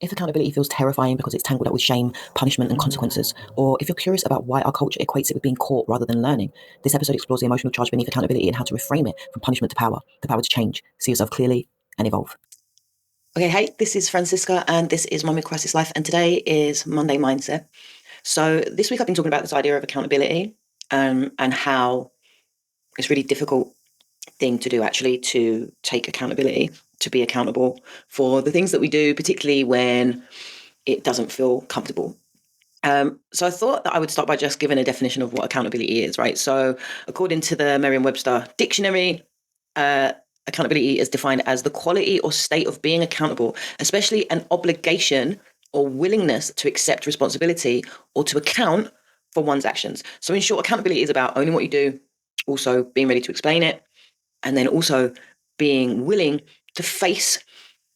If accountability feels terrifying because it's tangled up with shame, punishment, and consequences, or if you're curious about why our culture equates it with being caught rather than learning, this episode explores the emotional charge beneath accountability and how to reframe it from punishment to power, the power to change, see yourself clearly, and evolve. Okay, hey, this is Francisca, and this is My Mid-Crisis Life, and today is Monday Mindset. So this week I've been talking about this idea of accountability and how it's really difficult thing to do, actually, to take accountability, to be accountable for the things that we do, particularly when it doesn't feel comfortable. So I thought that I would start by just giving a definition of what accountability is, right? So according to the Merriam-Webster dictionary, accountability is defined as the quality or state of being accountable, especially an obligation or willingness to accept responsibility or to account for one's actions. So in short, accountability is about owning what you do, also being ready to explain it, and then also being willing to face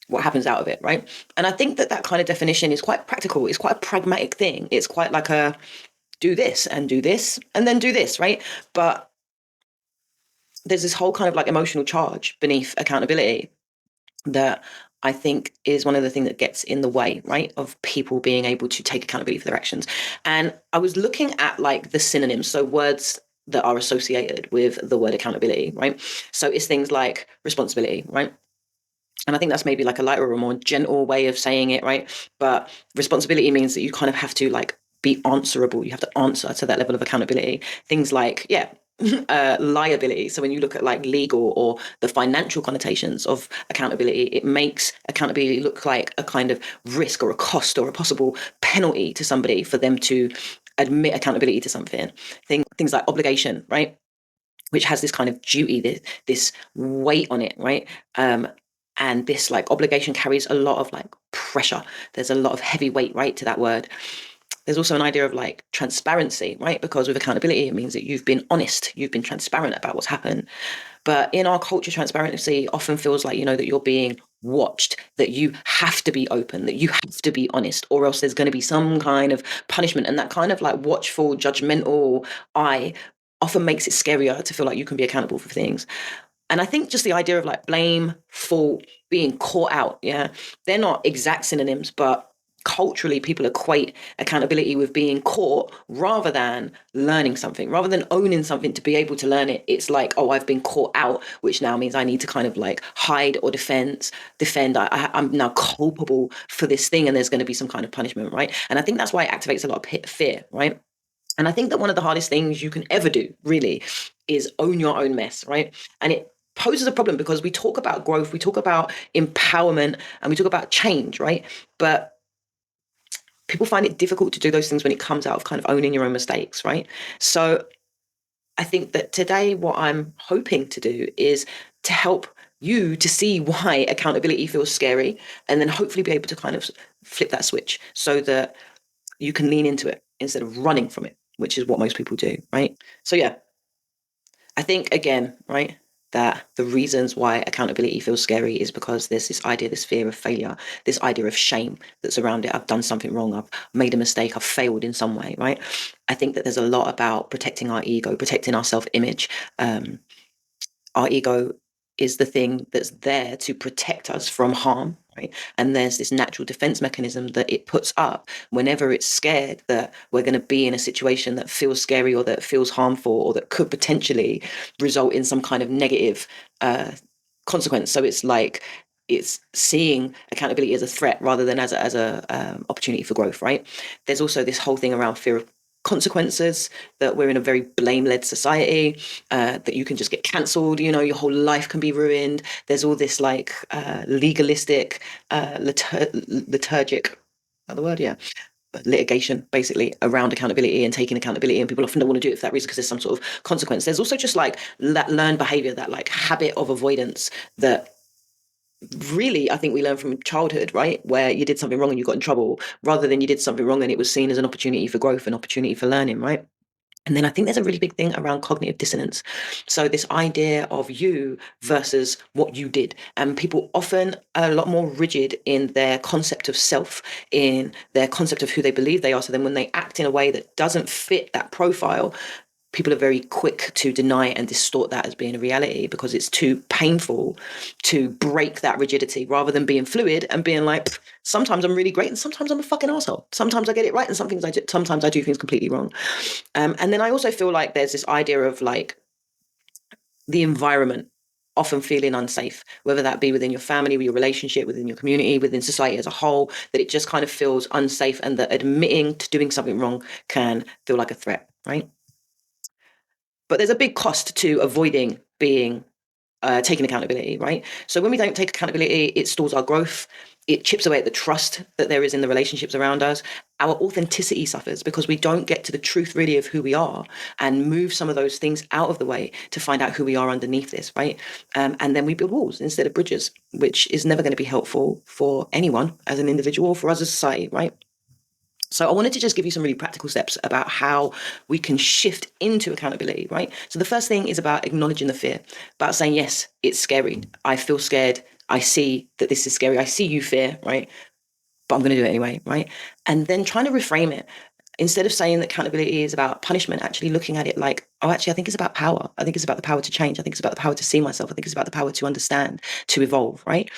what happens out of it, right? And I think that that kind of definition is quite practical. It's quite a pragmatic thing. It's quite like a do this and then do this, right? But there's this whole kind of like emotional charge beneath accountability that I think is one of the things that gets in the way, right, of people being able to take accountability for their actions. And I was looking at like the synonyms, so words that are associated with the word accountability, right? So it's things like responsibility, right? And I think that's maybe like a lighter or more gentle way of saying it, right? But responsibility means that you kind of have to like be answerable. You have to answer to that level of accountability. Things like, liability. So when you look at like legal or the financial connotations of accountability, it makes accountability look like a kind of risk or a cost or a possible penalty to somebody for them to admit accountability to something. Things like obligation, right? Which has this kind of duty, this weight on it, right? And this like obligation carries a lot of like pressure. There's a lot of heavy weight, right, to that word. There's also an idea of like transparency, right? Because with accountability, it means that you've been honest, you've been transparent about what's happened. But in our culture, transparency often feels like, that you're being watched, that you have to be open, that you have to be honest, or else there's going to be some kind of punishment. And that kind of like watchful, judgmental eye often makes it scarier to feel like you can be accountable for things. And I think just the idea of like blame, fault, being caught out, they're not exact synonyms, but culturally people equate accountability with being caught rather than learning something, rather than owning something to be able to learn it. It's like, oh, I've been caught out, which now means I need to kind of like hide or defend. I'm now culpable for this thing, and there's going to be some kind of punishment, right? And I think that's why it activates a lot of fear, right? And I think that one of the hardest things you can ever do, really, is own your own mess, right? And it poses a problem because we talk about growth, we talk about empowerment, and we talk about change, right? But people find it difficult to do those things when it comes out of kind of owning your own mistakes, right? So I think that today what I'm hoping to do is to help you to see why accountability feels scary, and then hopefully be able to kind of flip that switch so that you can lean into it instead of running from it, which is what most people do, right? So yeah, I think again, right, that the reasons why accountability feels scary is because there's this idea, this fear of failure, this idea of shame that's around it. I've done something wrong. I've made a mistake. I've failed in some way, right? I think that there's a lot about protecting our ego, protecting our self-image. Our ego is the thing that's there to protect us from harm, right? And there's this natural defense mechanism that it puts up whenever it's scared that we're going to be in a situation that feels scary or that feels harmful or that could potentially result in some kind of negative consequence. So it's like it's seeing accountability as a threat rather than as a opportunity for growth, right? There's also this whole thing around fear of consequences, that we're in a very blame-led society, that you can just get cancelled, your whole life can be ruined. There's all this like legalistic, liturgic, the word, yeah, litigation basically around accountability and taking accountability, and people often don't want to do it for that reason because there's some sort of consequence. There's also just like that learned behavior, that like habit of avoidance that really I think we learn from childhood, right, where you did something wrong and you got in trouble, rather than you did something wrong and it was seen as an opportunity for growth, an opportunity for learning, right? And then I think there's a really big thing around cognitive dissonance. So this idea of you versus what you did. And people often are a lot more rigid in their concept of self, in their concept of who they believe they are. So then when they act in a way that doesn't fit that profile, people are very quick to deny and distort that as being a reality because it's too painful to break that rigidity, rather than being fluid and being like, sometimes I'm really great and sometimes I'm a fucking asshole. Sometimes I get it right and sometimes I do things completely wrong. And then I also feel like there's this idea of like the environment often feeling unsafe, whether that be within your family, with your relationship, within your community, within society as a whole, that it just kind of feels unsafe, and that admitting to doing something wrong can feel like a threat, right? But there's a big cost to avoiding being taking accountability, right? So when we don't take accountability, it stalls our growth. It chips away at the trust that there is in the relationships around us. Our authenticity suffers because we don't get to the truth really of who we are and move some of those things out of the way to find out who we are underneath this, right? And then we build walls instead of bridges, which is never going to be helpful for anyone as an individual or for us as a society, right? So I wanted to just give you some really practical steps about how we can shift into accountability, right? So the first thing is about acknowledging the fear, about saying, yes, it's scary. I feel scared. I see that this is scary. I see you fear, right? But I'm going to do it anyway, right? And then trying to reframe it. Instead of saying that accountability is about punishment, actually looking at it like, oh, actually, I think it's about power. I think it's about the power to change. I think it's about the power to see myself. I think it's about the power to understand, to evolve, right?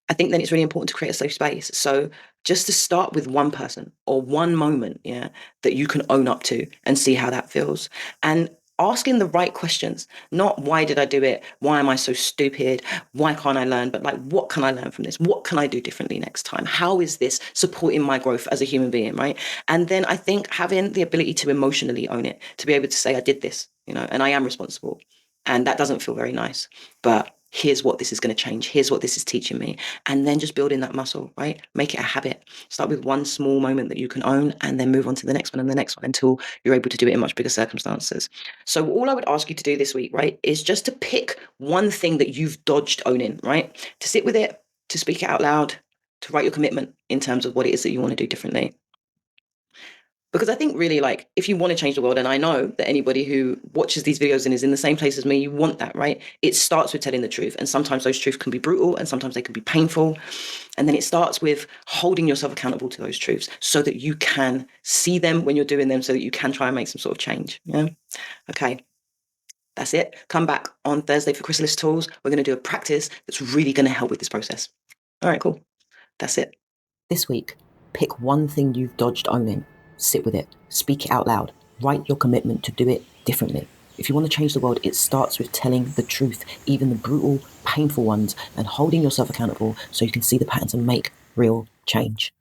I think then it's really important to create a safe space. So just to start with one person or one moment, yeah, that you can own up to and see how that feels. And asking the right questions, not why did I do it? Why am I so stupid? Why can't I learn? But like, what can I learn from this? What can I do differently next time? How is this supporting my growth as a human being, right? And then I think having the ability to emotionally own it, to be able to say, I did this, and I am responsible. And that doesn't feel very nice, but here's what this is going to change. Here's what this is teaching me. And then just building that muscle, right? Make it a habit. Start with one small moment that you can own and then move on to the next one and the next one until you're able to do it in much bigger circumstances. So all I would ask you to do this week, right, is just to pick one thing that you've dodged owning, right? To sit with it, to speak it out loud, to write your commitment in terms of what it is that you want to do differently. Because I think really, like, if you want to change the world, and I know that anybody who watches these videos and is in the same place as me, you want that, right? It starts with telling the truth. And sometimes those truths can be brutal and sometimes they can be painful. And then it starts with holding yourself accountable to those truths so that you can see them when you're doing them, so that you can try and make some sort of change. Yeah. Okay. That's it. Come back on Thursday for Chrysalis Tools. We're going to do a practice that's really going to help with this process. All right, cool. That's it. This week, pick one thing you've dodged owning. Sit with it. Speak it out loud. Write your commitment to do it differently. If you want to change the world, it starts with telling the truth, even the brutal, painful ones, and holding yourself accountable so you can see the patterns and make real change.